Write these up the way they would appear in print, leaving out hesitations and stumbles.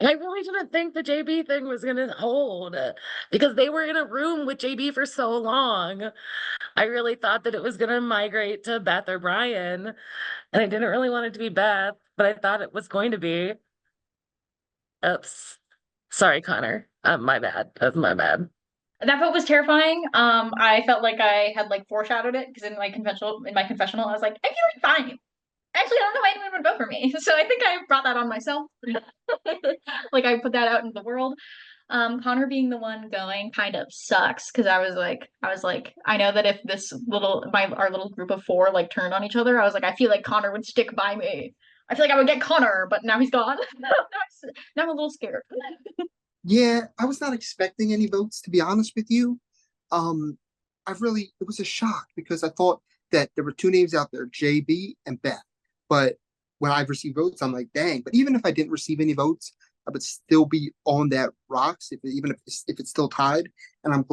I really didn't think the JB thing was gonna hold because they were in a room with JB for so long. I really thought that it was gonna migrate to Beth or Brien, and I didn't really want it to be Beth, but I thought it was going to be. Oops. Sorry, Connor. My bad. That's my bad. That vote was terrifying. I felt like I had like foreshadowed it because in my confessional, I was like, I feel like fine. Actually, I don't know why anyone would vote for me. So I think I brought that on myself. Like I put that out into the world. Connor being the one going kind of sucks because I was like, I know that if this our little group of four like turned on each other, I was like, I feel like Connor would stick by me. I feel like I would get Connor, but now he's gone. Now I'm a little scared. Yeah, I was not expecting any votes, to be honest with you. It was a shock because I thought that there were two names out there, JB and Beth. But when I received votes, I'm like, dang. But even if I didn't receive any votes, I would still be on that rocks, if it's still tied. And I'm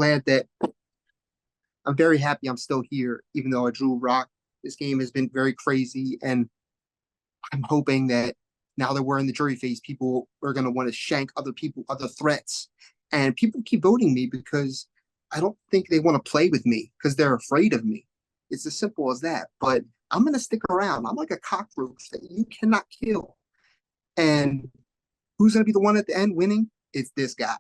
very happy I'm still here, even though I drew rock. This game has been very crazy, and I'm hoping that now that we're in the jury phase, people are going to want to shank other people, other threats. And people keep voting me because I don't think they want to play with me because they're afraid of me. It's as simple as that. But I'm going to stick around. I'm like a cockroach that you cannot kill. And who's going to be the one at the end winning? It's this guy.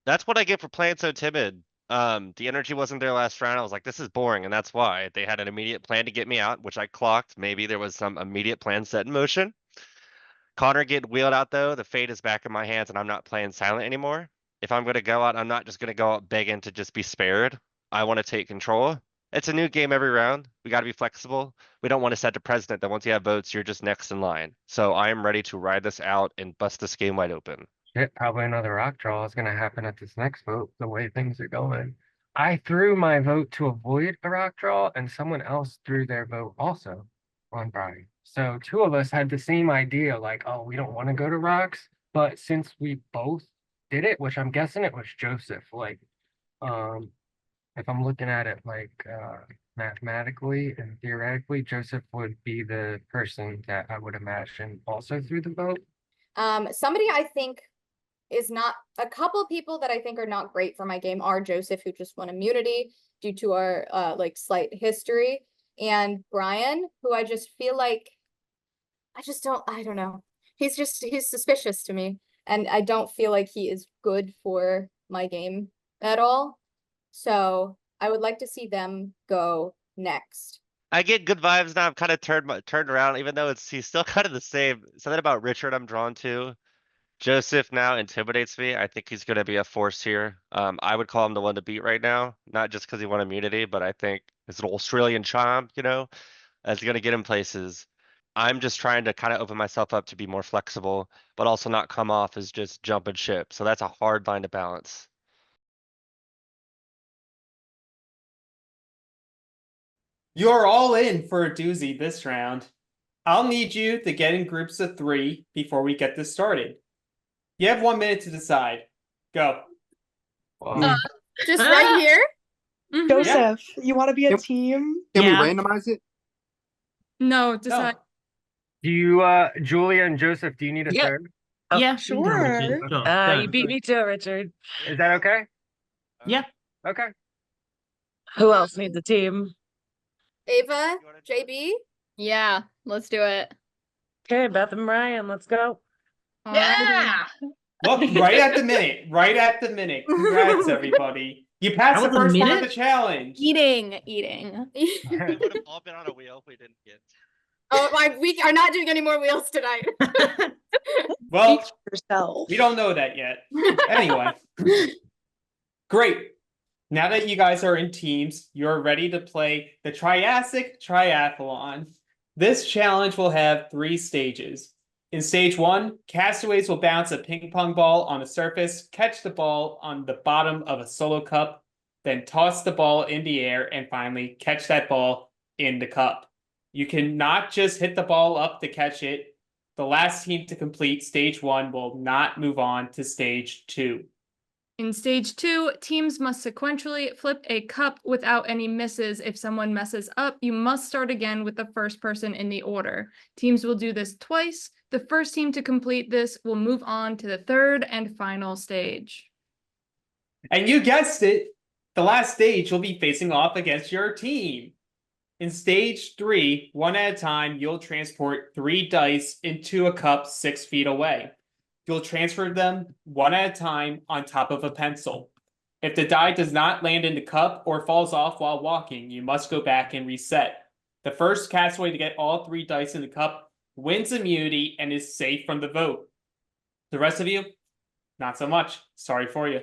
That's what I get for playing so timid. The energy wasn't there last round. I was like, this is boring, and that's why. They had an immediate plan to get me out, which I clocked. Maybe there was some immediate plan set in motion. Connor getting wheeled out though, the fate is back in my hands and I'm not playing silent anymore. If I'm gonna go out, I'm not just gonna go out begging to just be spared. I want to take control. It's a new game every round. We gotta be flexible. We don't want to set the precedent that once you have votes, you're just next in line. So I am ready to ride this out and bust this game wide open. Shit, probably another rock draw is gonna happen at this next vote, the way things are going. I threw my vote to avoid a rock draw, and someone else threw their vote also on Brien. So two of us had the same idea, like, oh, we don't want to go to rocks, but since we both did it, which I'm guessing it was Joseph, like, if I'm looking at it like mathematically and theoretically, Joseph would be the person that I would imagine also threw the vote. Somebody I think is not a couple people that I think are not great for my game are Joseph, who just won immunity due to our like slight history, and Brien, who I just feel like I don't know. He's suspicious to me, and I don't feel like he is good for my game at all. So I would like to see them go next. I get good vibes now. I've kind of turned around, even though he's still kind of the same. Something about Richard I'm drawn to. Joseph now intimidates me. I think he's going to be a force here. I would call him the one to beat right now, not just because he won immunity, but I think his little Australian charm, is going to get him places. I'm just trying to kind of open myself up to be more flexible, but also not come off as just jumping ship. So that's a hard line to balance. You're all in for a doozy this round. I'll need you to get in groups of 3 before we get this started. You have 1 minute to decide. Go. Just right here? Joseph, you want to be a team? Can we randomize it? No, decide. Do you, Julia and Joseph, do you need a third? Yeah, sure. You beat me to it, Richard. Is that okay? Yeah. Okay. Who else needs a team? Ava, JB? Yeah, let's do it. Okay, Beth and Brien, let's go. Yeah. Look, right at the minute. Congrats, everybody. You passed the first part of the challenge. Eating. We would have all been on a wheel if we didn't get. Oh, we are not doing any more wheels tonight. Well, yourself. We don't know that yet. Anyway. Great. Now that you guys are in teams, you're ready to play the Triassic Triathlon. This challenge will have 3 stages. In stage 1, Castaways will bounce a ping pong ball on a surface, catch the ball on the bottom of a solo cup, then toss the ball in the air, and finally catch that ball in the cup. You cannot just hit the ball up to catch it. The last team to complete stage 1 will not move on to stage 2. In stage 2, teams must sequentially flip a cup without any misses. If someone messes up, you must start again with the first person in the order. Teams will do this twice. The first team to complete this will move on to the third and final stage. And you guessed it, the last stage you'll be facing off against your team. In stage 3, one at a time, you'll transport 3 dice into a cup 6 feet away. You'll transfer them one at a time on top of a pencil. If the die does not land in the cup or falls off while walking, you must go back and reset. The first castaway to get all 3 dice in the cup wins immunity and is safe from the vote. The rest of you, not so much. Sorry for you.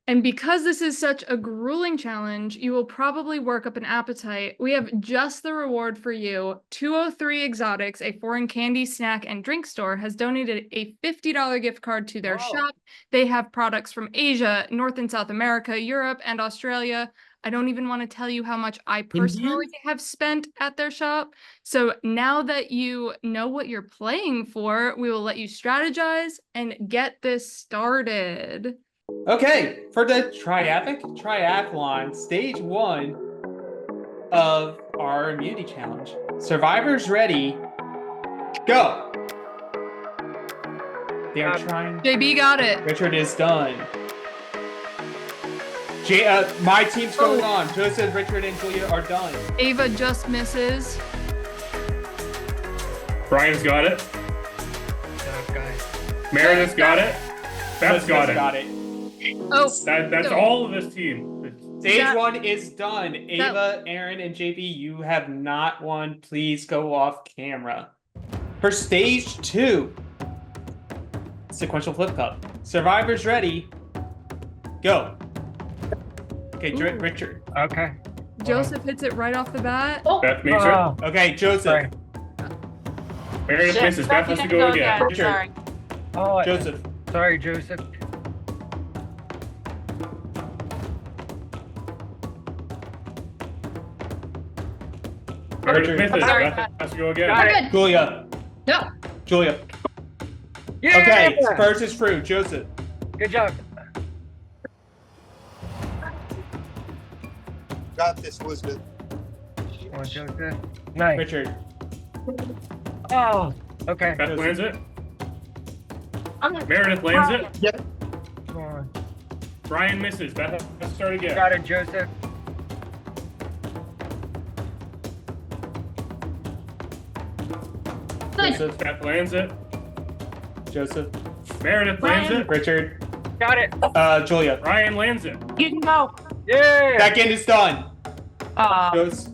And because this is such a grueling challenge, you will probably work up an appetite. We have just the reward for you. 203 Exotics, a foreign candy, snack, and drink store, has donated a $50 gift card to their shop. They have products from Asia, North and South America, Europe, and Australia. I don't even want to tell you how much I personally have spent at their shop. So now that you know what you're playing for, we will let you strategize and get this started. Okay, for the triathlon, stage 1 of our immunity challenge. Survivors ready, go. They are trying. JB got it. Richard is done. My team's going on. Joseph, Richard, and Julia are done. Ava just misses. Brian's got it. Meredith's got it. Beth's got it. Oh, that's all of this team. Stage 1 is done. Ava, Erin, and JB, you have not won. Please go off camera. For stage 2, sequential flip cup. Survivors ready, go. Okay, Richard. Okay. Joseph hits it right off the bat. Beth makes it. Okay, Joseph. Sorry. Meredith misses. Beth has to go again. Richard. Sorry. Oh, Joseph. sorry, Joseph. Meredith misses. Sorry. Beth has to go again. Got it. Julia. No. Julia. Yeah! Okay, first is through. Joseph. Good job. Got this, Elizabeth. Come on, Joseph. Nice. Richard. Oh, okay. Beth lands it. Meredith lands it. Yep. Come on. Brian misses. Beth has to start again. Got it, Joseph. Joseph. Beth lands it. Joseph. Meredith lands it. Richard. Got it. Julia. Brian lands it. You can go. Yeah. Second is done.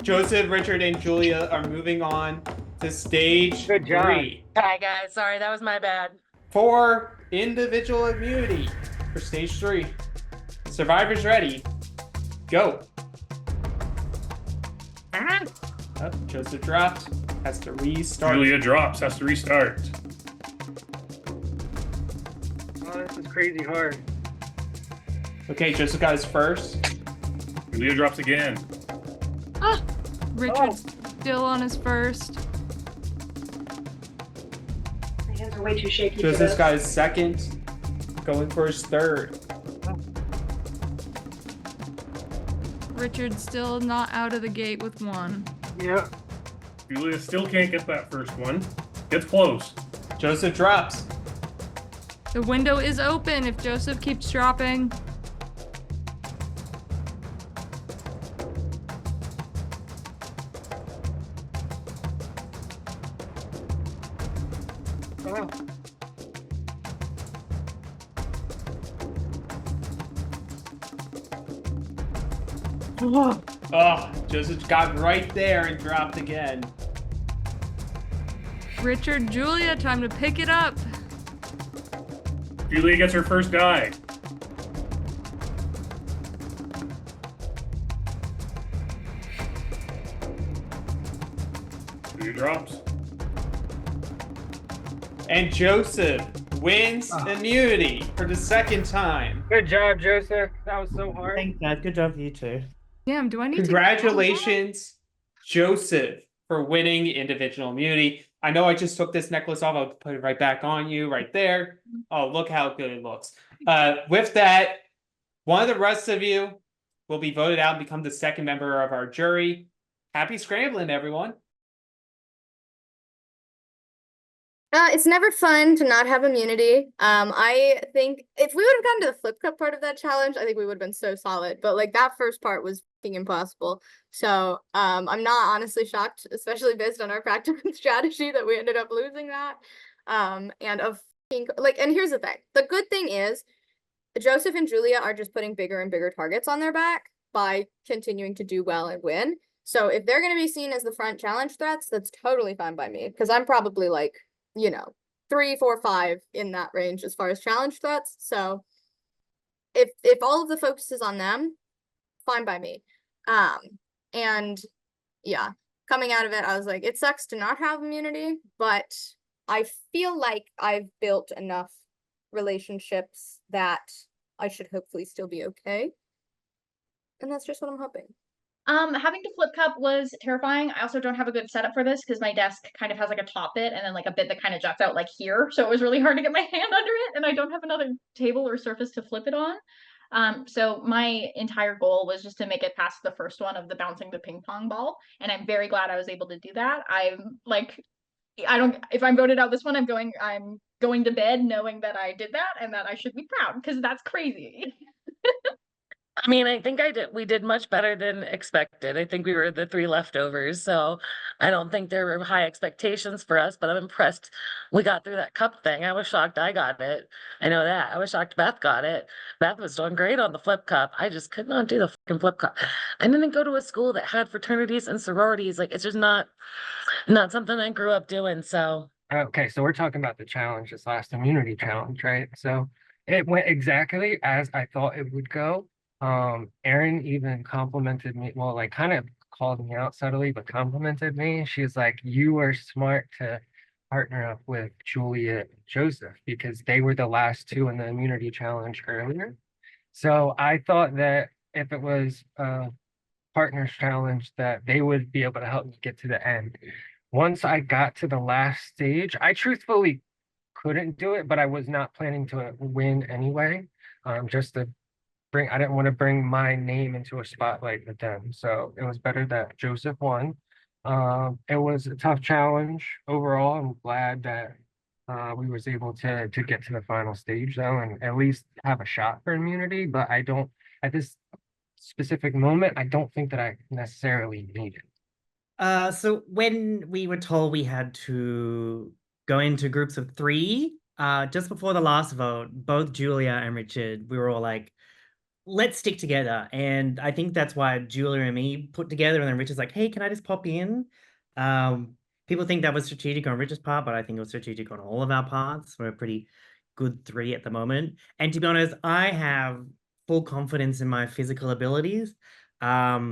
Joseph, Richard, and Julia are moving on to stage Good job. 3 Hi guys, sorry, that was my bad. for individual immunity for stage 3. Survivors ready, go. Oh, Joseph dropped, has to restart. Julia drops. Has to restart. Oh, this is crazy hard. Okay, Joseph got his first. Julia drops again. Richard's still on his first. My hands are way too shaky. for Joseph's this. got his second, going for his third. Richard's still not out of the gate with one. Yeah. Julia still can't get that first one. Gets close. Joseph drops. The window is open if Joseph keeps dropping. Oh. Oh, Joseph got right there and dropped again. Richard, Julia, time to pick it up. Julia gets her first die. Julia drops. And Joseph wins immunity for the second time. Good job, Joseph. That was so hard. Thanks, Dad. Good job, you too. Damn, do I need Congratulations, Joseph, for winning individual immunity. I know I just took this necklace off. I'll put it right back on you right there. Oh, look how good it looks. With that, One of the rest of you will be voted out and become the second member of our jury. Happy scrambling, everyone. It's never fun to not have immunity. I think if we would have gotten to the flip cup part of that challenge, I think we would have been so solid. But like that first part was fucking impossible. So I'm not honestly shocked, especially based on our practice and strategy, that we ended up losing that. And here's the thing. The good thing is Joseph and Julia are just putting bigger and bigger targets on their back by continuing to do well and win. So if they're going to be seen as the front challenge threats, that's totally fine by me, because I'm probably like, 3, 4, 5 in that range as far as challenge threats. So if all of the focus is on them, fine by me. And yeah, coming out of it, I was like, it sucks to not have immunity, but I feel like I've built enough relationships that I should hopefully still be okay. And that's just what I'm hoping. Having to flip cup was terrifying. I also don't have a good setup for this because my desk kind of has like a top bit and then like a bit that kind of juts out like here. So it was really hard to get my hand under it, and I don't have another table or surface to flip it on. So my entire goal was just to make it past the first one of the bouncing the ping pong ball. And I'm very glad I was able to do that. If I'm voted out this one, I'm going to bed knowing that I did that and that I should be proud, because that's crazy. I mean, I think we did much better than expected. I think we were the 3 leftovers, so I don't think there were high expectations for us, but I'm impressed we got through that cup thing. I was shocked I got it. I know that. I was shocked Beth got it. Beth was doing great on the flip cup. I just could not do the fucking flip cup. I didn't go to a school that had fraternities and sororities. Like, it's just not something I grew up doing, so. Okay, so we're talking about the challenge, this last immunity challenge, right? So it went exactly as I thought it would go. Erin even complimented me, well, like kind of called me out subtly, but complimented me. She's like, you were smart to partner up with Julia and Joseph because they were the last 2 in the immunity challenge earlier. So I thought that if it was a partners challenge, that they would be able to help me get to the end. Once I got to the last stage, I truthfully couldn't do it, but I was not planning to win anyway. Just to I didn't want to bring my name into a spotlight with them. So it was better that Joseph won. It was a tough challenge overall. I'm glad that we was able to get to the final stage though, and at least have a shot for immunity. But I don't, at this specific moment, I don't think that I necessarily need it. So when we were told we had to go into groups of 3, just before the last vote, both Julia and Richard, we were all like, let's stick together. And I think that's why Julia and me put together, and then Richard's like, hey, can I just pop in? People think that was strategic on Richard's part, but I think it was strategic on all of our parts. We're a pretty good 3 at the moment. And to be honest, I have full confidence in my physical abilities. I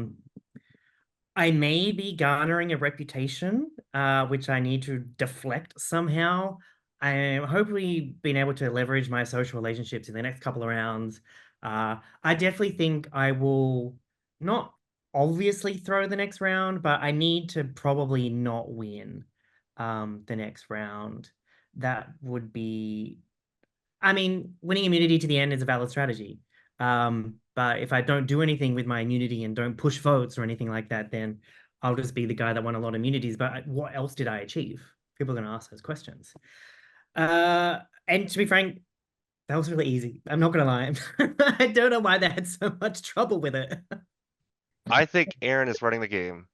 may be garnering a reputation, which I need to deflect somehow. I'm hopefully being able to leverage my social relationships in the next couple of rounds. I definitely think I will not obviously throw the next round, but I need to probably not win the next round. That would be, I mean, winning immunity to the end is a valid strategy. But if I don't do anything with my immunity and don't push votes or anything like that, then I'll just be the guy that won a lot of immunities. But what else did I achieve? People are going to ask those questions. And to be frank, that was really easy. I'm not going to lie. I don't know why they had so much trouble with it. I think Erin is running the game.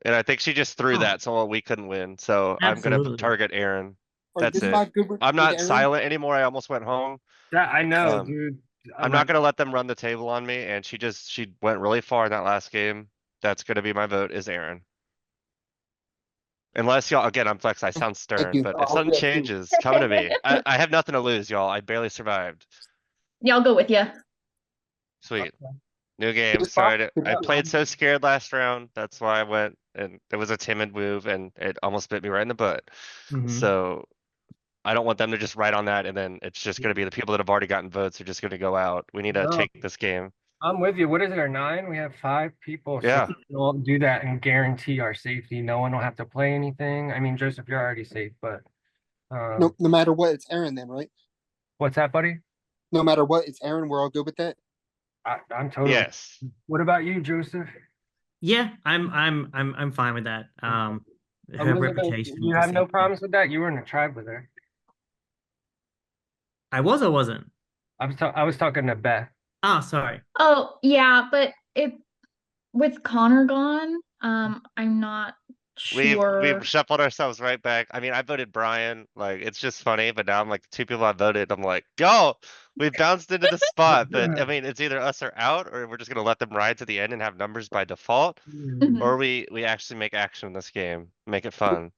And I think she just threw that so we couldn't win. So I'm going to Absolutely. target Erin. Alright, That's this is it. not good with I'm not Erin. silent anymore. I almost went home. Yeah, I know, Um, dude. I'm not going to let them run the table on me. And she went really far in that last game. That's going to be my vote, is Erin. Unless y'all, again, I'm Flex, I sound stern, you. but I'll if do something that too. changes, come to me. I have nothing to lose, y'all. I barely survived. Yeah, I'll go with you. Sweet. New game. Just Sorry, pop- I played so scared last round. That's why I went, and it was a timid move and it almost bit me right in the butt. Mhm. So I don't want them to just write on that and then it's just gonna be the people that have already gotten votes are just gonna go out. We need to No. take this game. I'm with you. What is there, 9? We have 5 people. So Yeah. we'll do that and guarantee our safety. No one will have to play anything. I mean, Joseph, you're already safe, but No matter what, it's Erin then, right? what's that, buddy? No matter what, it's Erin. We're all good with that. I'm totally. Yes. What about you, Joseph? Yeah, I'm fine with that. Her Elizabeth, reputation. you have no problems with that? You were in a tribe with her. I was or wasn't? I was talking to Beth. Oh, sorry. Oh, yeah, but with Connor gone, I'm not sure. We've shuffled ourselves right back. I mean, I voted Brien. Like, it's just funny, but now I'm like, the two people I voted, I'm like, yo, we bounced into the spot. But I mean, it's either us or out, or we're just gonna let them ride to the end and have numbers by default, or we actually make action in this game, make it fun.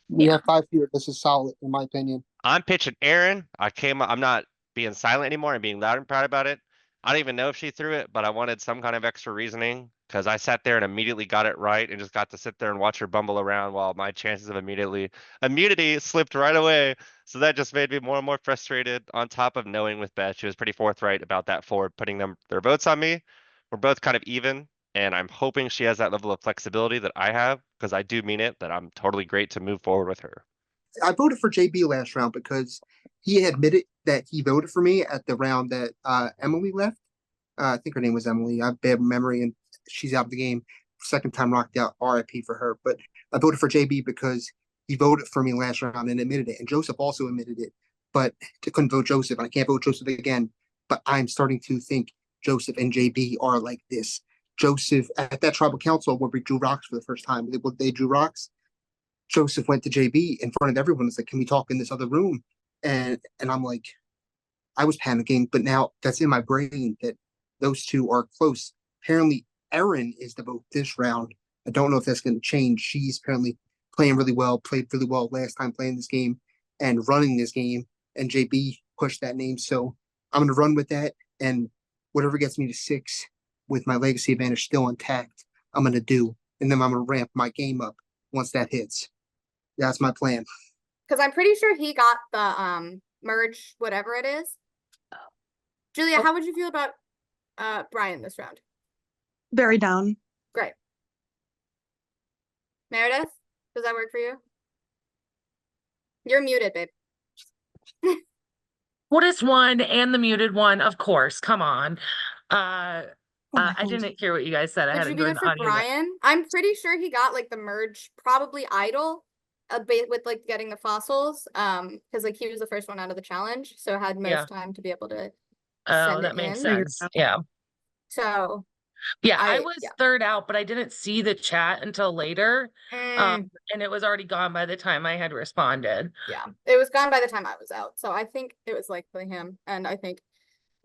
We have 5 here. This is solid, in my opinion. I'm pitching Erin. I'm not being silent anymore and being loud and proud about it. I don't even know if she threw it, but I wanted some kind of extra reasoning because I sat there and immediately got it right and just got to sit there and watch her bumble around while my chances of immunity slipped right away. So that just made me more and more frustrated, on top of knowing with Beth, she was pretty forthright about that for putting their votes on me. We're both kind of even, and I'm hoping she has that level of flexibility that I have, because I do mean it, that I'm totally great to move forward with her. I voted for JB last round because he admitted that he voted for me at the round that Emily left. I think her name was Emily. I have bad memory, and she's out of the game. Second time knocked out. RIP for her. But I voted for JB because he voted for me last round and admitted it. And Joseph also admitted it, but I couldn't vote Joseph. And I can't vote Joseph again. But I'm starting to think Joseph and JB are like this. Joseph at that tribal council where we drew rocks for the first time. They drew rocks. Joseph went to JB in front of everyone. It's like, can we talk in this other room? And I'm like, I was panicking, but now that's in my brain that those two are close. Apparently, Erin is the vote this round. I don't know if that's going to change. She's apparently playing really well, played really well last time playing this game and running this game. And JB pushed that name. So I'm going to run with that. And whatever gets me to 6 with my legacy advantage still intact, I'm going to do. And then I'm going to ramp my game up once that hits. That's my plan. Because I'm pretty sure he got the merge, whatever it is. Julia, how would you feel about Brien this round? Very down. Great. Meredith, does that work for you? You're muted, babe. Oldest one and the muted one, of course. Come on. I didn't hear what you guys said. I Would had you to be go good in for audio. Brien? I'm pretty sure he got like the merge, probably idle a bit with like getting the fossils. Because like he was the first one out of the challenge, so had most time to be able to send that it makes in. sense. Yeah. So yeah, I was third out, but I didn't see the chat until later. And it was already gone by the time I had responded. Yeah, it was gone by the time I was out. So I think it was likely him. And I think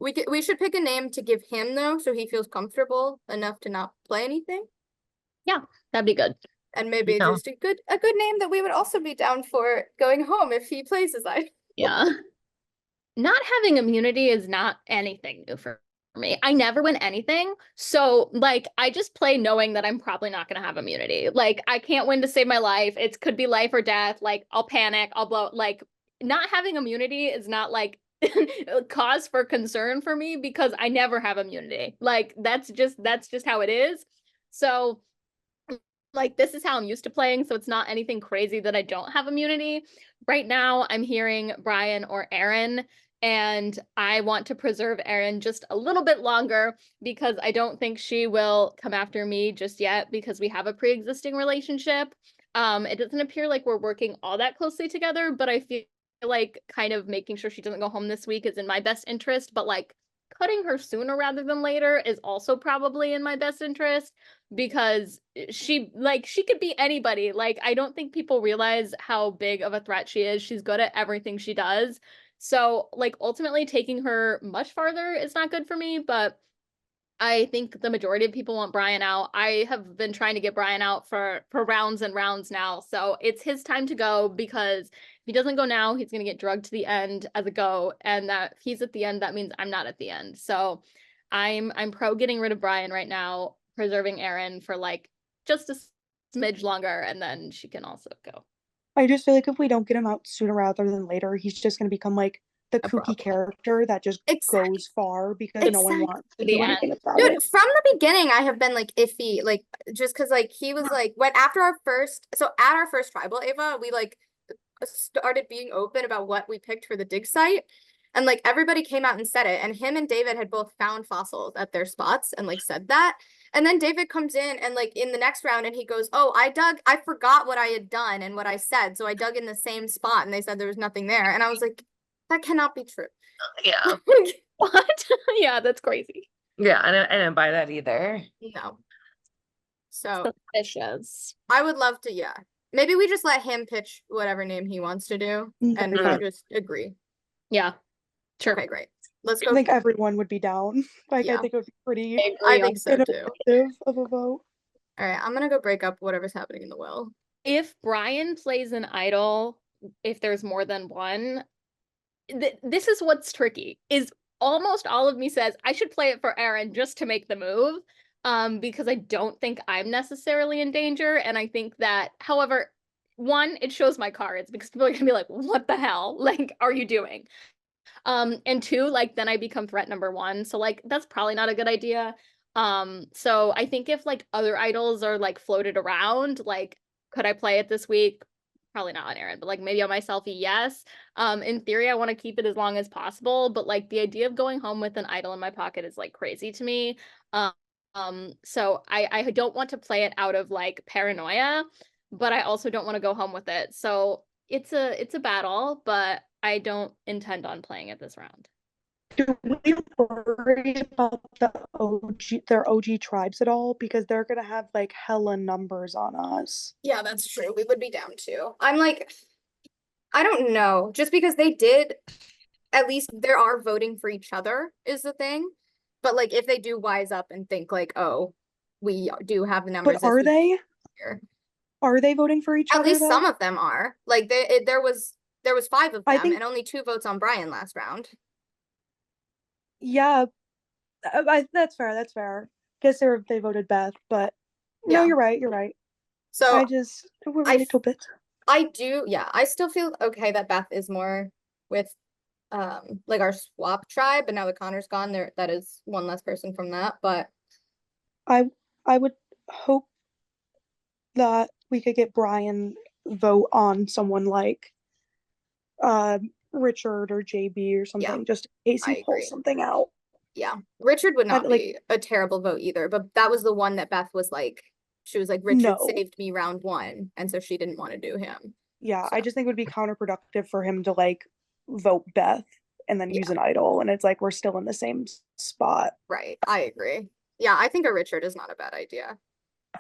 we should pick a name to give him though, so he feels comfortable enough to not play anything. Yeah, that'd be good. And maybe just a good name that we would also be down for going home if he plays as I. Yeah. Not having immunity is not anything new for me. I never win anything. So like I just play knowing that I'm probably not gonna have immunity. Like I can't win to save my life. It could be life or death. Like I'll panic, I'll blow. Like not having immunity is not like cause for concern for me because I never have immunity. Like that's just how it is. So like this is how I'm used to playing, so it's not anything crazy that I don't have immunity. Right now I'm hearing Brien or Erin, and I want to preserve Erin just a little bit longer because I don't think she will come after me just yet because we have a pre-existing relationship. It doesn't appear like we're working all that closely together, but I feel like kind of making sure she doesn't go home this week is in my best interest, but like cutting her sooner rather than later is also probably in my best interest because she could be anybody. Like I don't think people realize how big of a threat she is. She's good at everything she does. So like ultimately taking her much farther is not good for me, but I think the majority of people want Brien out. I have been trying to get Brien out for rounds and rounds now. So it's his time to go because if he doesn't go now, he's going to get drugged to the end as a go. And that if he's at the end, that means I'm not at the end. So I'm pro getting rid of Brien right now, preserving Erin for like just a smidge longer, and then she can also go. I just feel like if we don't get him out sooner rather than later, he's just going to become like the kooky character that just goes far because no one wants to do anything about it. Dude, from the beginning, I have been like iffy, like just because like he was like when at our first tribal, Ava, we like started being open about what we picked for the dig site, And like everybody came out and said it, and him and David had both found fossils at their spots and like said that. And then David comes in and like in the next round and he goes, oh, I forgot what I had done and what I said. So I dug in the same spot and they said there was nothing there. And I was like, that cannot be true. Yeah. What? Yeah, that's crazy. Yeah, I didn't buy that either. No. So Suspicious. I would love to, yeah. Maybe we just let him pitch whatever name he wants to do and we just agree. Yeah, sure. Okay, great. Let's go. I think everyone would be down. Like, Yeah. I think it would be pretty I think so too. ineffective of a vote. All right, I'm gonna go break up whatever's happening in the well. If Brien plays an idol, if there's more than one, this is what's tricky, is almost all of me says I should play it for Erin just to make the move, because I don't think I'm necessarily in danger. And I think that, however, one, it shows my cards because people are gonna be like, what the hell? Like, are you doing? And two, like, then I become threat number one. So like, that's probably not a good idea. So I think if like other idols are like floated around, like, could I play it this week? Probably not on Erin, but like maybe on my selfie, yes. In theory, I want to keep it as long as possible, but like the idea of going home with an idol in my pocket is like crazy to me. So I don't want to play it out of like paranoia, but I also don't want to go home with it. So it's a battle, but I don't intend on playing it this round. Do we worry about their OG tribes at all? Because they're gonna have like hella numbers on us. Yeah, that's true. We would be down too. I'm like, I don't know. Just because they did, at least there are voting for each other is the thing. But like, if they do wise up and think like, oh, we do have the numbers. But are they? Here. Are they voting for each other? At least though? some of them are. Like there was 5 of I them think- and only 2 votes on Brien last round. Yeah, that's fair. That's fair. Guess they voted Beth, but Yeah. no, you're right. You're right. So I just we're a little bit. I do, yeah. I still feel okay that Beth is more with like our swap tribe, but now that Connor's gone, that is one less person from that. But I would hope that we could get Brien vote on someone like Richard or JB or something, just in case I he pulls agree. something out. yeah, Richard would not like- be a terrible vote either. But that was the one that Beth was like, she was like, Richard No. saved me round 1, and so she didn't want to do him. Yeah, I just think it would be counterproductive for him to like vote Beth and then use an idol, and it's like we're still in the same spot. Right, I agree. Yeah, I think a Richard is not a bad idea.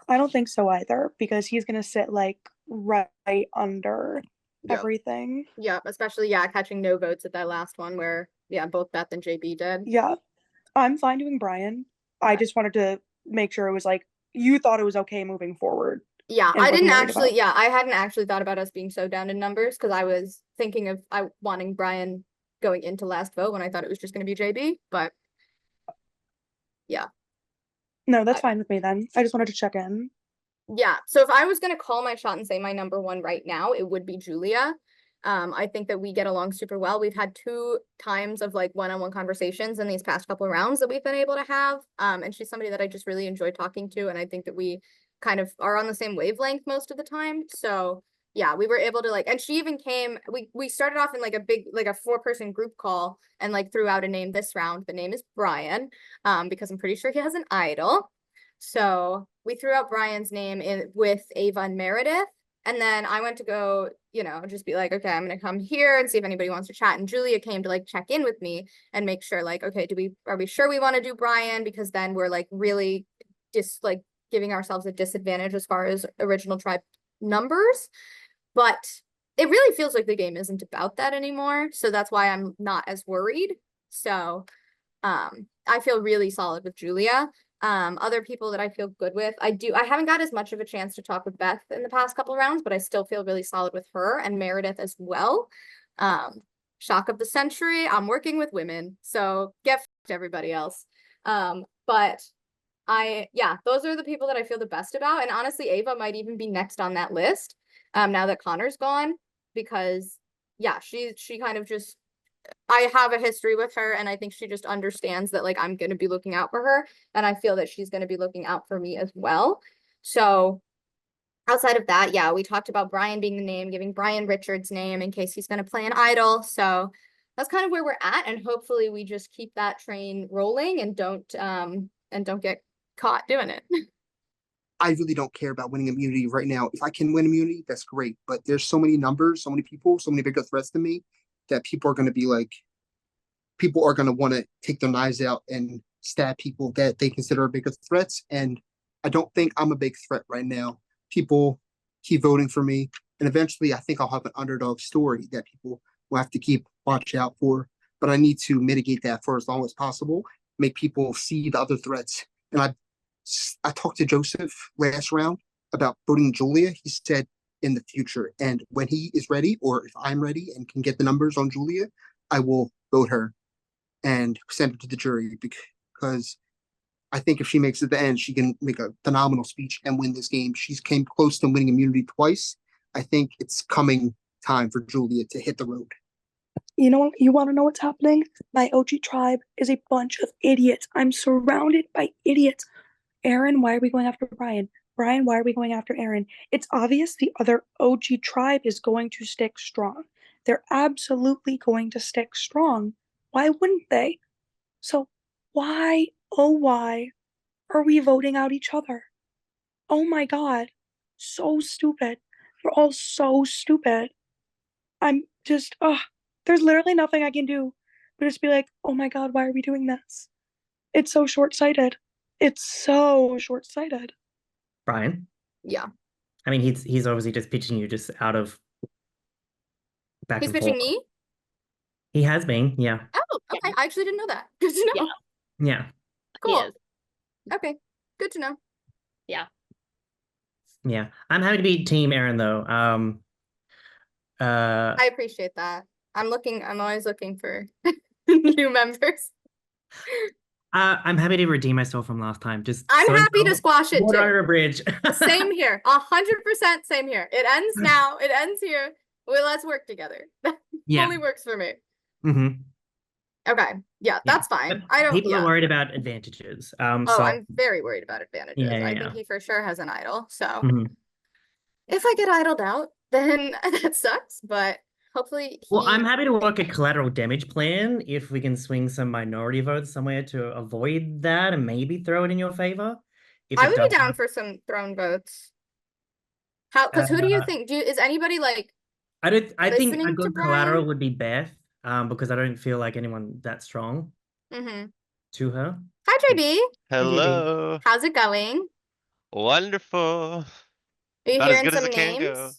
I don't think so either, because he's gonna sit like right under Yep. everything. Yeah, especially catching no votes at that last one where both Beth and JB did. Yeah, I'm fine doing Brien. I just wanted to make sure it was like you thought it was okay moving forward. Yeah, and I didn't wasn't worried actually. about- I hadn't actually thought about us being so down in numbers because I was thinking of wanting Brien going into last vote when I thought it was just going to be JB. But yeah, No, that's fine with me then. I just wanted to check in. yeah. So if I was going to call my shot and say my number one right now, it would be Julia. I think that we get along super well. We've had 2 times of like one-on-one conversations in these past couple of rounds that we've been able to have. And she's somebody that I just really enjoy talking to, and I think that we kind of are on the same wavelength most of the time. So yeah, we were able to like, and she even came, we started off in like a big, like a 4-person group call and like threw out a name this round. The name is Brien, because I'm pretty sure he has an idol. So we threw out Brian's name with Ava and Meredith. And then I went to go, just be like, okay, I'm going to come here and see if anybody wants to chat. And Julia came to like check in with me and make sure like, okay, are we sure we want to do Brien? Because then we're like really just like giving ourselves a disadvantage as far as original tribe numbers. But it really feels like the game isn't about that anymore. So that's why I'm not as worried. So I feel really solid with Julia. Other people that I feel good with, I haven't got as much of a chance to talk with Beth in the past couple rounds, but I still feel really solid with her and Meredith as well. Shock of the century, I'm working with women, so get f***ed everybody else. But those are the people that I feel the best about. And honestly, Ava might even be next on that list, now that Connor's gone, because she kind of just, I have a history with her, and I think she just understands that like I'm going to be looking out for her, and I feel that she's going to be looking out for me as well. So outside of that, we talked about Brien being the name, giving Brien Richard's name in case he's going to play an idol. So that's kind of where we're at, and hopefully we just keep that train rolling and don't get caught doing it. I really don't care about winning immunity right now. If I can win immunity, that's great. But there's so many numbers, so many people, so many bigger threats than me that people are going to want to take their knives out and stab people that they consider bigger threats. And I don't think I'm a big threat right now. People keep voting for me. And eventually I think I'll have an underdog story that people will have to keep watch out for. But I need to mitigate that for as long as possible, make people see the other threats. And I talked to Joseph last round about voting Julia. He said in the future. And when he is ready, or if I'm ready and can get the numbers on Julia, I will vote her and send it to the jury, because I think if she makes it to the end, she can make a phenomenal speech and win this game. She's came close to winning immunity twice. I think it's coming time for Julia to hit the road. You know, you want to know what's happening? My OG tribe is a bunch of idiots. I'm surrounded by idiots. Erin, why are we going after Brien? Brien, why are we going after Erin? It's obvious the other OG tribe is going to stick strong. They're absolutely going to stick strong. Why wouldn't they? So why, oh why, are we voting out each other? Oh my god. So stupid. We're all so stupid. I'm just, there's literally nothing I can do but just be like, oh my god, why are we doing this? It's so short-sighted. It's so short-sighted. Brien? Yeah. I mean, he's obviously just pitching you just out of back He's and pitching forth. me? He has been, yeah. Oh, okay. I actually didn't know that. Good to know. Yeah. Cool. Okay. Good to know. Yeah. Yeah. I'm happy to be Team Erin though. I appreciate that. I'm always looking for new members. I'm happy to redeem myself from last time. I'm happy to squash it water too. under a bridge. Same here. 100% same here. It ends now. It ends here. Well, let's work together. That Yeah. only works for me. Mm-hmm. Okay. Yeah, that's fine. I don't. People Yeah. are worried about advantages. Oh, So I'm very worried about advantages. Yeah, I yeah. think he for sure has an idol. So Mhm. if I get idled out, then that sucks. But hopefully Well, I'm happy to work a collateral damage plan if we can swing some minority votes somewhere to avoid that and maybe throw it in your favor. If I it would be does down work. for some throne votes. Because who do you think? Is anybody like I think a listening to good Brien? collateral would be Beth, because I don't feel like anyone that strong Mm-hmm. to her. Hi, JB. Hello. How's it going? Wonderful. Are you About as hearing good as some it can go.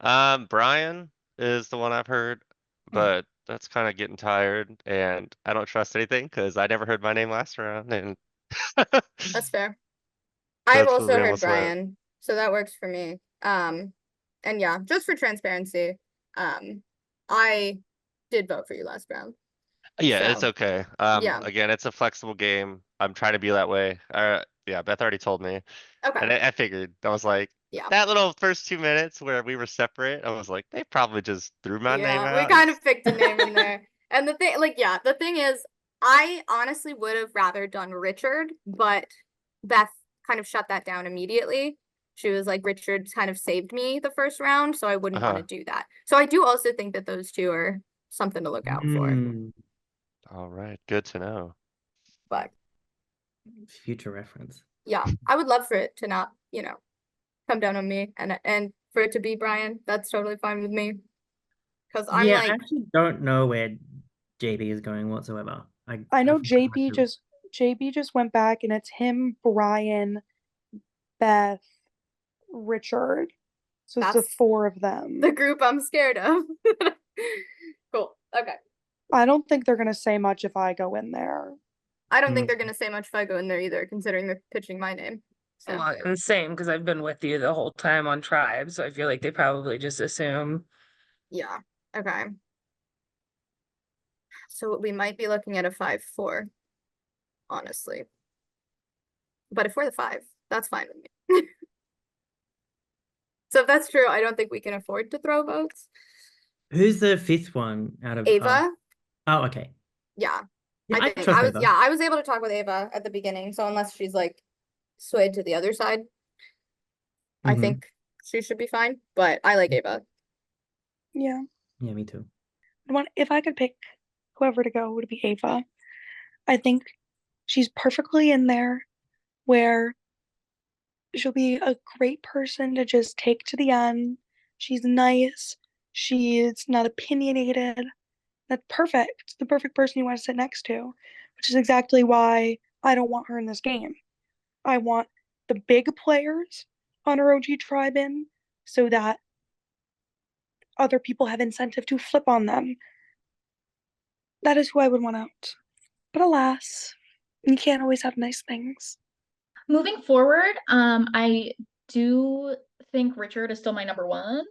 names? Brien is the one I've heard, but that's kind of getting tired, and I don't trust anything because I never heard my name last round, and That's fair. I've That's also where we heard almost went. Brien, so that works for me. And yeah, just for transparency, I did vote for you last round. Yeah, it's So, okay. yeah. Again, it's a flexible game. I'm trying to be that way. Yeah, Beth already told me, Okay. and I figured. I was like, Yeah. that little first 2 minutes where we were separate, I was like, they probably just threw my name Yeah, we out. kind of picked a name in there. And the thing, the thing is, I honestly would have rather done Richard, but Beth kind of shut that down immediately. She was like, Richard kind of saved me the first round, so I wouldn't want to do that. So I do also think that those two are something to look out for. All right, good to know. But future reference. Yeah, I would love for it to not, come down on me and for it to be Brien. That's totally fine with me. Because I'm I like, actually don't know where JB is going whatsoever. I know forgot JB just went back and it's him, Brien, Beth, Richard. So it's the That's four of them. the group I'm scared of. Cool. Okay. I don't think they're gonna say much if I go in there. I don't think they're gonna say much if I go in there either, considering they're pitching my name. So Well, and same because I've been with you the whole time on Tribe, so I feel like they probably just assume. yeah. Okay. So we might be looking at a 5-4, honestly. But if we're the 5, that's fine with me. So if that's true, I don't think we can afford to throw votes. Who's the fifth one out of Ava? Oh, okay. Yeah. Yeah, I I think trust I was Ava. I was able to talk with Ava at the beginning, so unless she's like swayed to the other side, I think she should be fine. But I like Ava. Yeah. Yeah, me too. if I could pick whoever to go, it would be Ava. I think she's perfectly in there where she'll be a great person to just take to the end. She's nice. She's not opinionated. That's perfect. The perfect person you want to sit next to, which is exactly why I don't want her in this game. I want the big players on her OG tribe in so that other people have incentive to flip on them. That is who I would want out. But alas, you can't always have nice things. Moving forward, I do think Richard is still my number one.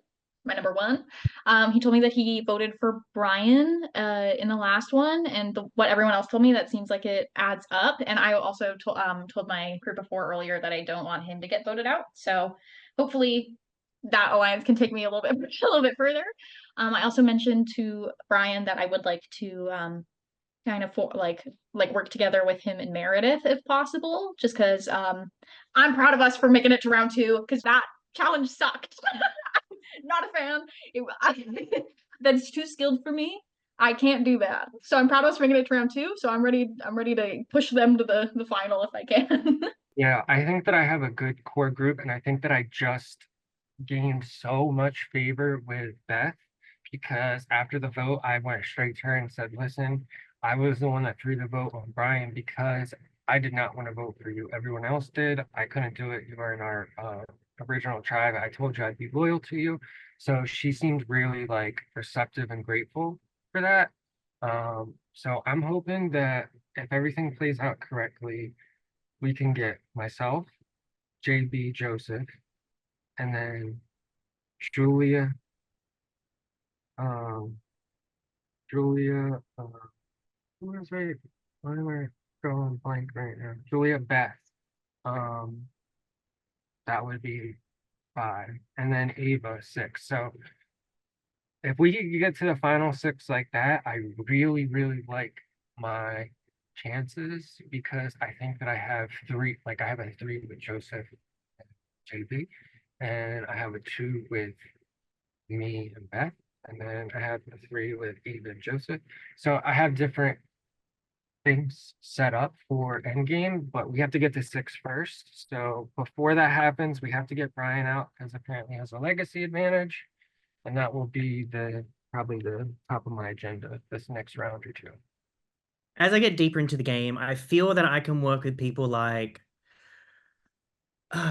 He told me that he voted for Brien in the last one, and what everyone else told me, that seems like it adds up. And I also told my group before earlier that I don't want him to get voted out. So hopefully that alliance can take me a little bit further. I also mentioned to Brien that I would like to kind of work together with him and Meredith if possible, just because I'm proud of us for making it to round 2, because that challenge sucked. Not a fan. That's too skilled for me. I can't do that. So I'm proud of us for making it to round 2. So I'm ready to push them to the final if I can. Yeah, I think that I have a good core group, and I think that I just gained so much favor with Beth because after the vote, I went straight to her and said, listen, I was the one that threw the vote on Brien because I did not want to vote for you. Everyone else did. I couldn't do it. You are in our original tribe. I told you I'd be loyal to you. So she seemed really like receptive and grateful for that. So I'm hoping that if everything plays out correctly, we can get myself, JB, Joseph, and then Julia, who is right? Why am I going blank right now? Julia, Beth. That would be 5, and then Ava 6. So if we could get to the final 6 like that, I really, really like my chances because I think that I have 3. Like I have a 3 with Joseph and JB, and I have a 2 with me and Beth, and then I have a 3 with Ava and Joseph. So I have different things set up for endgame, but we have to get to 6 first. So before that happens, we have to get Brien out because apparently he has a legacy advantage, and that will be probably the top of my agenda this next round or 2. As I get deeper into the game, I feel that I can work with people like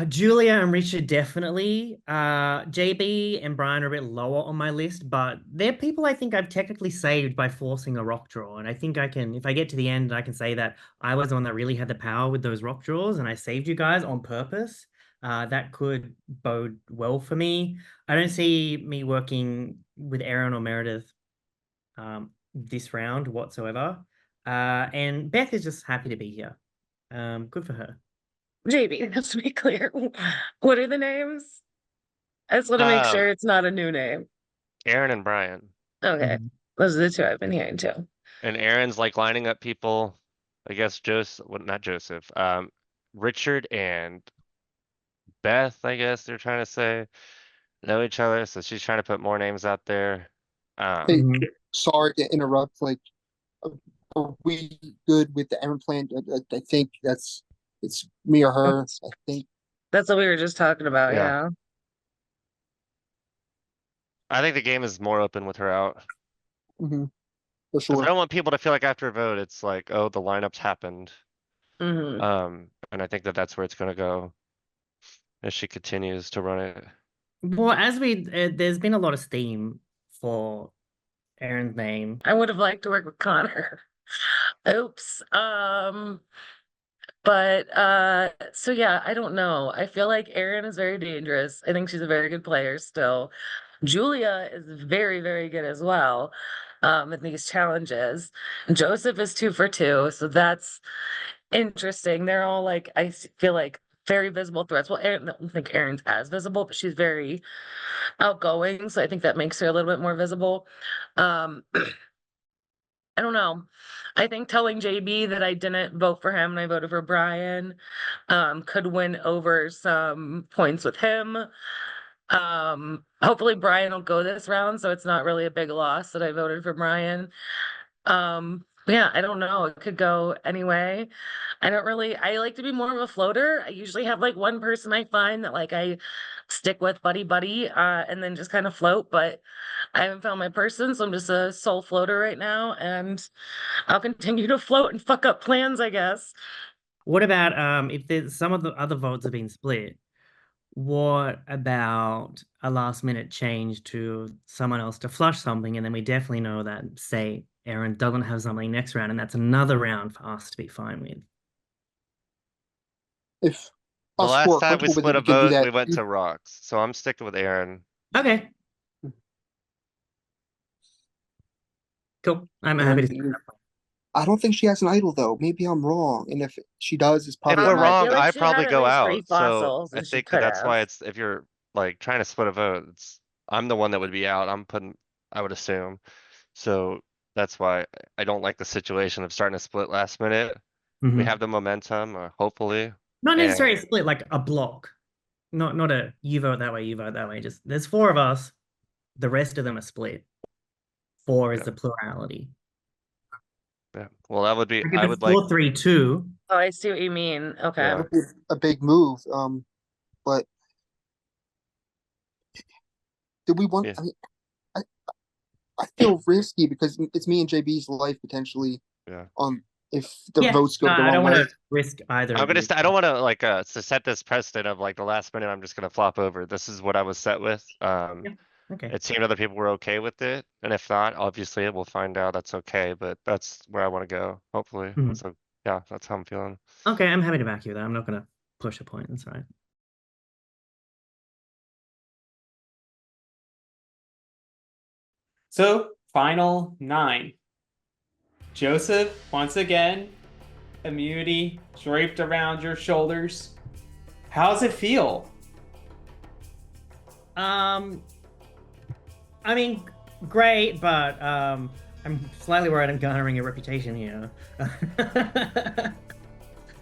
Julia and Richard definitely. JB and Brien are a bit lower on my list, but they're people I think I've technically saved by forcing a rock draw. And I think I can, if I get to the end, I can say that I was the one that really had the power with those rock draws and I saved you guys on purpose. That could bode well for me. I don't see me working with Erin or Meredith this round whatsoever. And Beth is just happy to be here. Good for her. JB, just to be clear, what are the names? I just want to make sure it's not a new name. Erin and Brien. Okay, those are the 2 I've been hearing too. And Erin's like lining up people, I guess not Joseph, Richard and Beth, I guess they're trying to say, know each other. So she's trying to put more names out there. Hey, sorry to interrupt. Like, are we good with the Erin plan? I think it's me or her. I think that's what we were just talking about. Yeah. I think the game is more open with her out. For sure. I don't want people to feel like after a vote, it's like, oh, the lineups happened. Mm-hmm. And I think that's where it's going to go as she continues to run it. Well, there's been a lot of steam for Erin's name. I would have liked to work with Connor. Oops. But so yeah, I don't know. I feel like Erin is very dangerous. I think she's a very good player still. Julia is very, very good as well in these challenges. Joseph is 2 for 2, so that's interesting. They're all like, I feel like very visible threats. Well, I don't think Erin's as visible, but she's very outgoing, so I think that makes her a little bit more visible. I don't know. I think telling JB that I didn't vote for him and I voted for Brien could win over some points with him. Hopefully Brien will go this round, so it's not really a big loss that I voted for Brien. But yeah, I don't know. It could go anyway. I like to be more of a floater. I usually have like one person I find that like I stick with buddy, and then just kind of float, but I haven't found my person, so I'm just a sole floater right now, and I'll continue to float and fuck up plans, I guess. What about if there's some of the other votes have been split? What about a last minute change to someone else to flush something, and then we definitely know that, say, Erin doesn't have something next round, and that's another round for us to be fine with. If The us last four are time we comfortable with split it, a we can do vote, that. we went to rocks, so I'm sticking with Erin. Okay. Cool. I'm happy to. I don't think she has an idol though. Maybe I'm wrong. And if she does, it's If probably we're on my- I wrong, feel like I she probably had at go least out. 3 So fossils, I and she think could that's why have. it's if you're like trying to split a vote, I'm the one that would be out. I would assume. So that's why I don't like the situation of starting to split last minute. We Mhm. have the momentum, hopefully. Not necessarily and- split, like a block. Not a you vote that way, you vote that way. Just there's 4 of us. The rest of them are split. 4 is Yeah. the plurality. Yeah. Well, that would be. Like if I it's would like. 4-3-2. Oh, I see what you mean. Okay. Yeah. would be a big move. But do we want? Yeah. I mean, I feel risky because it's me and JB's life potentially. Yeah. If the Yeah, votes go the I wrong don't way. want to risk either. I'm of gonna. you. I don't want to like to set this precedent of like the last minute. I'm just gonna flop over. This is what I was set with. Okay. It seemed other people were okay with it, and if not, obviously we'll find out. That's okay, but that's where I want to go. Hopefully. Mhm. So yeah, that's how I'm feeling. Okay, I'm happy to back you there. I'm not gonna push a point. That's right. So, final 9. Joseph, once again, immunity draped around your shoulders. How's it feel? I mean, great, but I'm slightly worried I'm garnering a reputation here.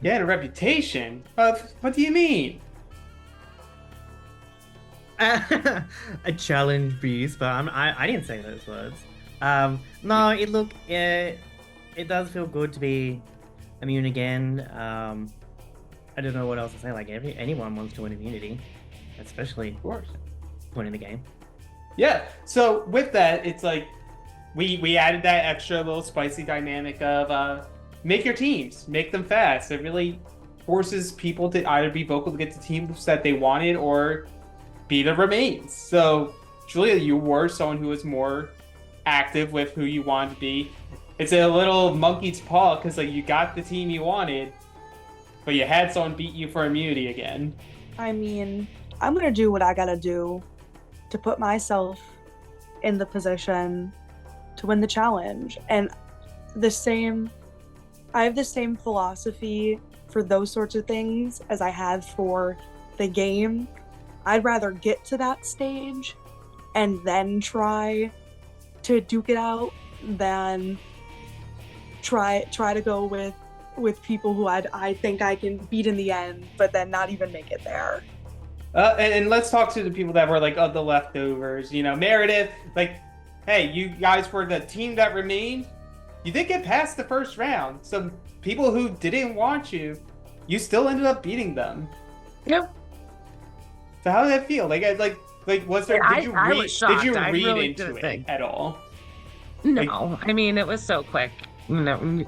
You had a reputation? What do you mean? A challenge beast, but I didn't say those words. No, it does feel good to be immune again. I don't know what else to say. Like anyone wants to win immunity, especially Of course. point in the game. Yeah. So with that, it's like we added that extra little spicy dynamic of make your teams, make them fast. It really forces people to either be vocal to get the teams that they wanted or be the remains. So Julia, you were someone who was more active with who you wanted to be. It's a little monkey's paw because like you got the team you wanted, but you had someone beat you for immunity again. I mean, I'm gonna do what I gotta do to put myself in the position to win the challenge. And I have the same philosophy for those sorts of things as I have for the game. I'd rather get to that stage and then try to duke it out than try to go with people who I think I can beat in the end, but then not even make it there. And let's talk to the people that were like of the leftovers. You know, Meredith, like, hey, you guys were the team that remained. You did get past the first round. So people who didn't want you, you still ended up beating them. Yep. So how did that feel? Like was there? I Did you was read? shocked. Did you I read really into didn't it think. at all? No, I mean, it was so quick. No,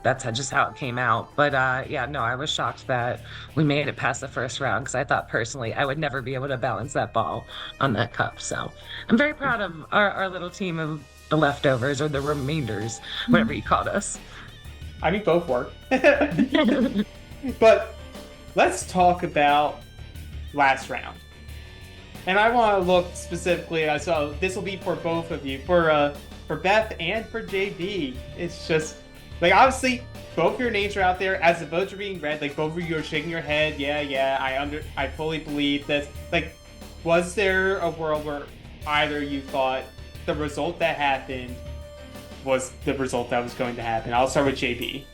that's just how it came out. But yeah, no, I was shocked that we made it past the first round because I thought personally I would never be able to balance that ball on that cup. So I'm very proud of our little team of the leftovers or the remainders, whatever you called us. I mean, both work. But let's talk about last round. And I want to look specifically. So this will be for both of you, for Beth and for JB. It's just like obviously both your names are out there as the votes are being read. Like both of you are shaking your head. Yeah. I fully believe this. Like, was there a world where either you thought the result that happened was the result that was going to happen? I'll start with JB.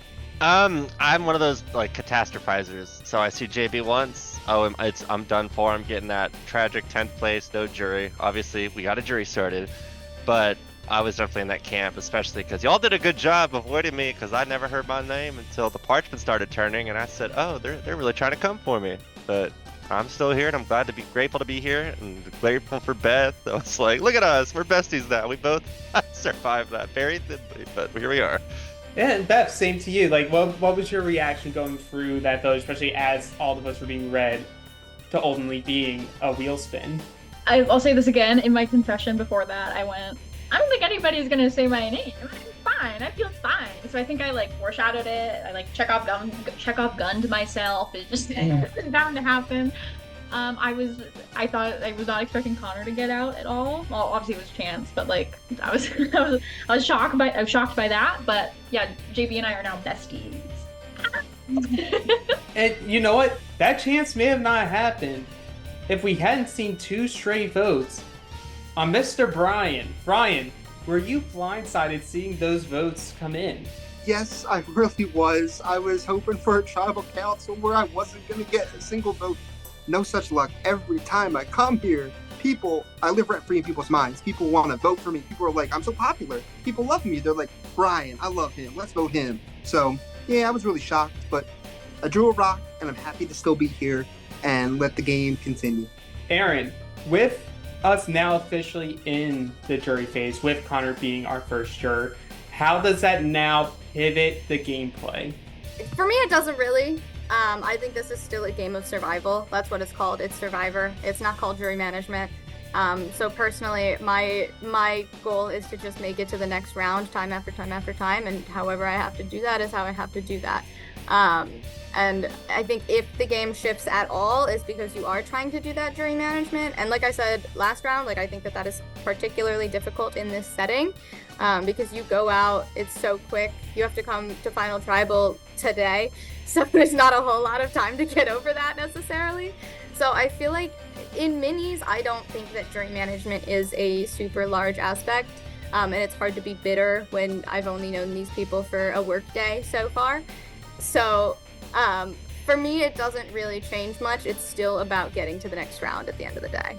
I'm one of those like catastrophizers. So I see JB once, oh, I'm done for. I'm getting that tragic 10th place, no jury. Obviously, we got a jury started, but I was definitely in that camp, especially because y'all did a good job avoiding me because I never heard my name until the parchment started turning, and I said, oh, they're really trying to come for me. But I'm still here, and I'm grateful to be here, and grateful for Beth. I was like, look at us, we're besties now. We both survived that very thinly, but here we are. Yeah, and Beth, same to you. Like, what was your reaction going through that vote, especially as all the votes were being read, to ultimately being a wheel spin? I'll say this again. In my confession before that, I went, I don't think anybody's gonna say my name. I'm fine. I feel fine. So I think I like foreshadowed it. I like Chekhov gunned myself. It just it's bound to happen. I thought I was not expecting Connor to get out at all. Well, obviously it was chance, but like I was shocked by that. But yeah, JB and I are now besties. And you know what? That chance may have not happened if we hadn't seen 2 stray votes on Mr. Brien. Brien, were you blindsided seeing those votes come in? Yes, I really was. I was hoping for a tribal council where I wasn't going to get a single vote. No such luck. Every time I come here, I live rent-free in people's minds. People want to vote for me. People are like, I'm so popular. People love me. They're like, Brien, I love him. Let's vote him. So, yeah, I was really shocked, but I drew a rock, and I'm happy to still be here and let the game continue. Erin, with us now officially in the jury phase, with Connor being our first juror, how does that now pivot the gameplay? For me, it doesn't really. I think this is still a game of survival. That's what it's called. It's Survivor. It's not called jury management. So personally, my goal is to just make it to the next round time after time after time, and however I have to do that is how I have to do that. And I think if the game shifts at all is because you are trying to do that jury management. And like I said last round, like I think that is particularly difficult in this setting because you go out, it's so quick. You have to come to Final Tribal today. So there's not a whole lot of time to get over that necessarily. So I feel like in minis, I don't think that jury management is a super large aspect. And it's hard to be bitter when I've only known these people for a work day so far. So for me, it doesn't really change much. It's still about getting to the next round at the end of the day.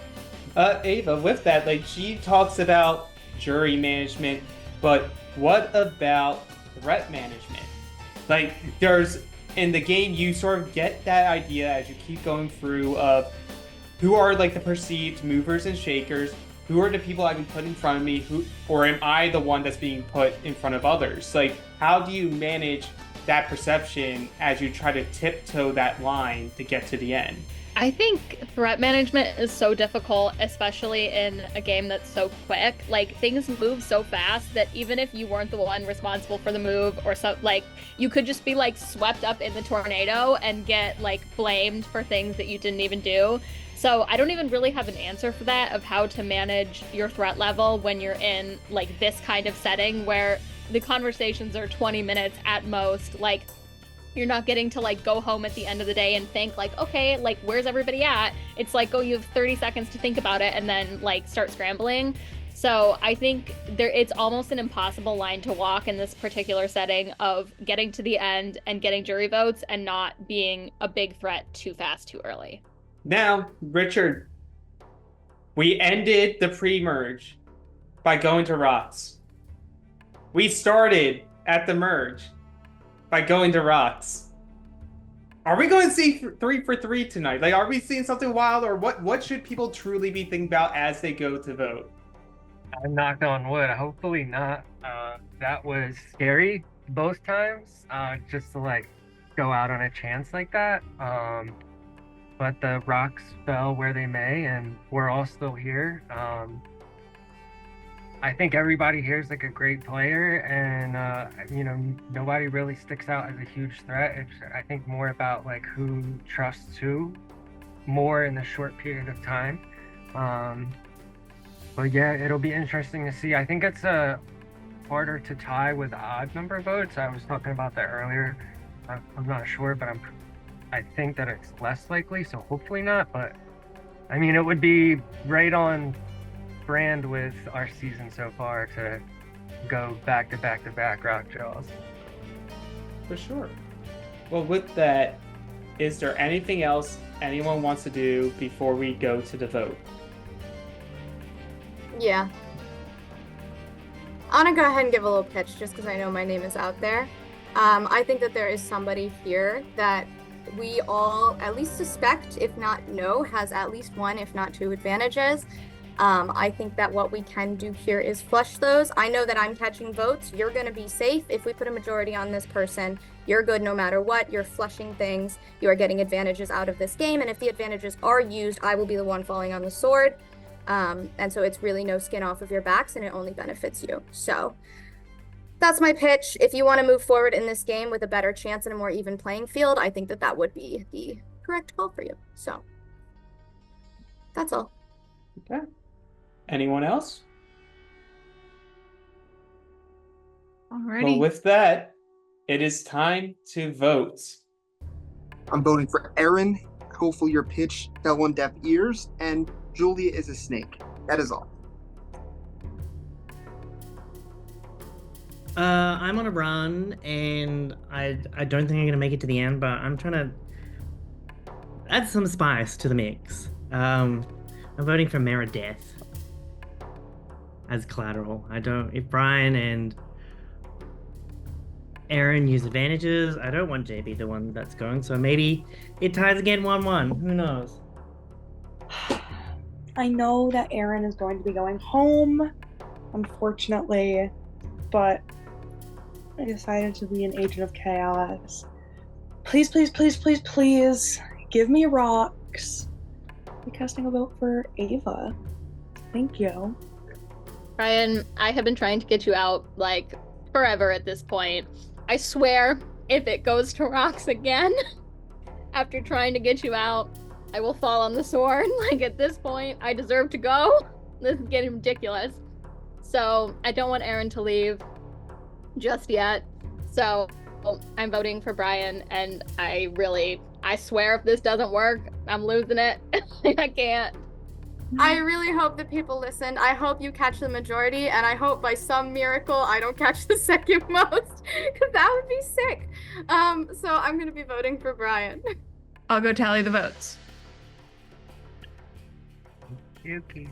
Ava, with that, like she talks about jury management, but what about threat management? Like there's in the game, you sort of get that idea as you keep going through of who are like the perceived movers and shakers, who are the people I can put in front of me, or am I the one that's being put in front of others? Like, how do you manage that perception as you try to tiptoe that line to get to the end? I think threat management is so difficult, especially in a game that's so quick. Like, things move so fast that even if you weren't the one responsible for the move or so, like, you could just be like swept up in the tornado and get like blamed for things that you didn't even do. So I don't even really have an answer for that of how to manage your threat level when you're in like this kind of setting where the conversations are 20 minutes at most. Like, you're not getting to like go home at the end of the day and think like, okay, like where's everybody at? It's like, oh, you have 30 seconds to think about it and then like start scrambling. So I think it's almost an impossible line to walk in this particular setting of getting to the end and getting jury votes and not being a big threat too fast, too early. Now, Richard, we ended the pre-merge by going to rocks. We started at the merge by going to rocks. Are we going to see 3 for 3 tonight? Like, are we seeing something wild, or what should people truly be thinking about as they go to vote? I knocked on wood. Hopefully not. That was scary both times, just to like go out on a chance like that. But the rocks fell where they may, and we're all still here. I think everybody here is like a great player, and you know, nobody really sticks out as a huge threat. It's I think more about like who trusts who more in a short period of time. But yeah, it'll be interesting to see. I think it's harder to tie with odd number of votes. I was talking about that earlier. I'm not sure, but I think that it's less likely, so hopefully not. But I mean, it would be right on brand with our season so far to go back to back to back rock draws. For sure. Well, with that, is there anything else anyone wants to do before we go to the vote? Yeah. I'm gonna go ahead and give a little pitch just because I know my name is out there. I think that there is somebody here that we all at least suspect, if not know, has at least one, if not two advantages. I think that what we can do here is flush those. I know that I'm catching votes. You're going to be safe. If we put a majority on this person, you're good no matter what. You're flushing things. You are getting advantages out of this game. And if the advantages are used, I will be the one falling on the sword. And so it's really no skin off of your backs and it only benefits you. So that's my pitch. If you want to move forward in this game with a better chance and a more even playing field, I think that that would be the correct call for you. So that's all. Okay. Anyone else? Alrighty. Well, with that, it is time to vote. I'm voting for Erin. Hopefully your pitch fell on deaf ears, and Julia is a snake. That is all. I'm on a run, and I don't think I'm gonna make it to the end, but I'm trying to add some spice to the mix. I'm voting for Meredith as collateral. If Brien and Erin use advantages, I don't want JB the one that's going, so maybe it ties again 1-1. Who knows? I know that Erin is going to be going home, unfortunately, but I decided to be an agent of chaos. Please, please, please, please, please, give me rocks. I'm casting a vote for Ava. Thank you. Brien, I have been trying to get you out like forever at this point. I swear, if it goes to rocks again, after trying to get you out, I will fall on the sword. Like at this point, I deserve to go. This is getting ridiculous. So I don't want Erin to leave just yet. So I'm voting for Brien, and I swear if this doesn't work, I'm losing it. I can't. I really hope that people listen. I hope you catch the majority, and I hope by some miracle I don't catch the second most, because that would be sick. So I'm gonna be voting for Brien. I'll go tally the votes. Okay.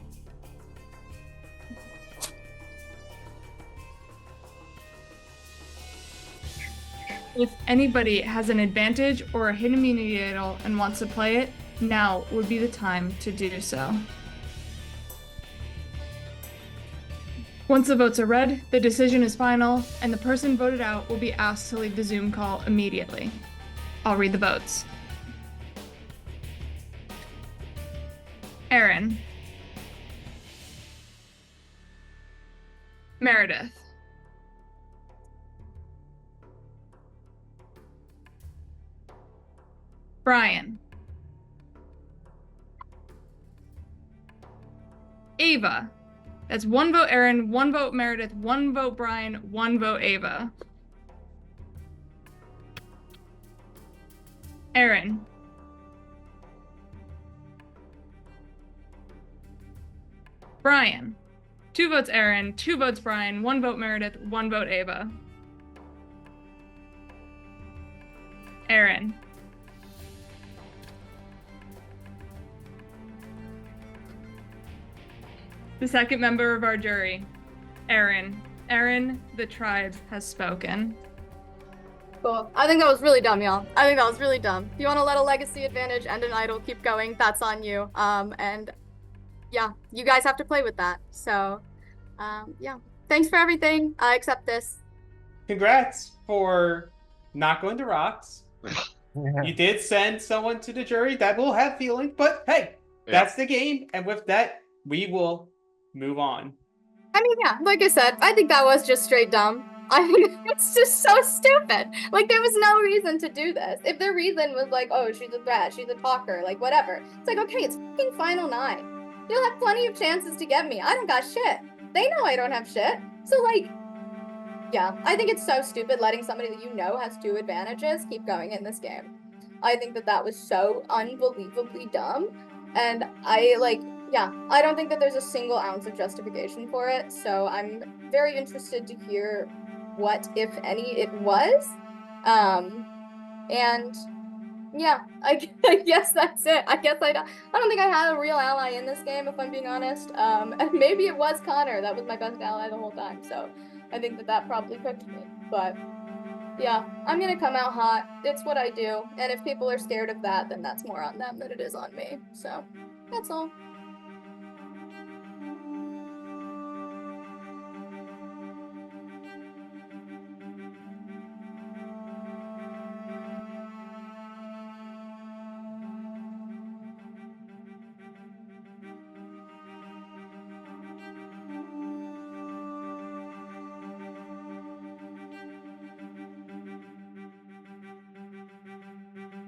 If anybody has an advantage or a hidden immunity idol and wants to play it, now would be the time to do so. Once the votes are read, the decision is final, and the person voted out will be asked to leave the Zoom call immediately. I'll read the votes. Erin. Meredith. Brien. Ava. That's 1 vote Erin, 1 vote Meredith, 1 vote Brien, 1 vote Ava. Erin. Brien. 2 votes Erin, 2 votes Brien, 1 vote Meredith, 1 vote Ava. Erin. The second member of our jury, Erin. Erin, the tribe has spoken. Cool. I think that was really dumb, y'all. I think that was really dumb. If you want to let a legacy advantage and an idol keep going, that's on you. And yeah, you guys have to play with that. So, yeah. Thanks for everything. I accept this. Congrats for not going to rocks. You did send someone to the jury that will have feelings, but hey, that's the game. And with that, we will move on. I mean, yeah, like I said, I think that was just straight dumb. I think it's just so stupid. Like, there was no reason to do this. If the reason was like, oh, she's a threat, she's a talker, like, whatever. It's like, okay, it's fucking Final 9. You'll have plenty of chances to get me. I don't got shit. They know I don't have shit. So, like, yeah, I think it's so stupid letting somebody that you know has 2 advantages keep going in this game. I think that that was so unbelievably dumb. And I don't think that there's a single ounce of justification for it. So I'm very interested to hear what, if any, it was. And Yeah, I guess that's it. I don't think I had a real ally in this game, if I'm being honest. And maybe it was Connor. That was my best ally the whole time. So I think that probably picked me. But yeah, I'm gonna come out hot. It's what I do. And if people are scared of that, then that's more on them than it is on me. So that's all.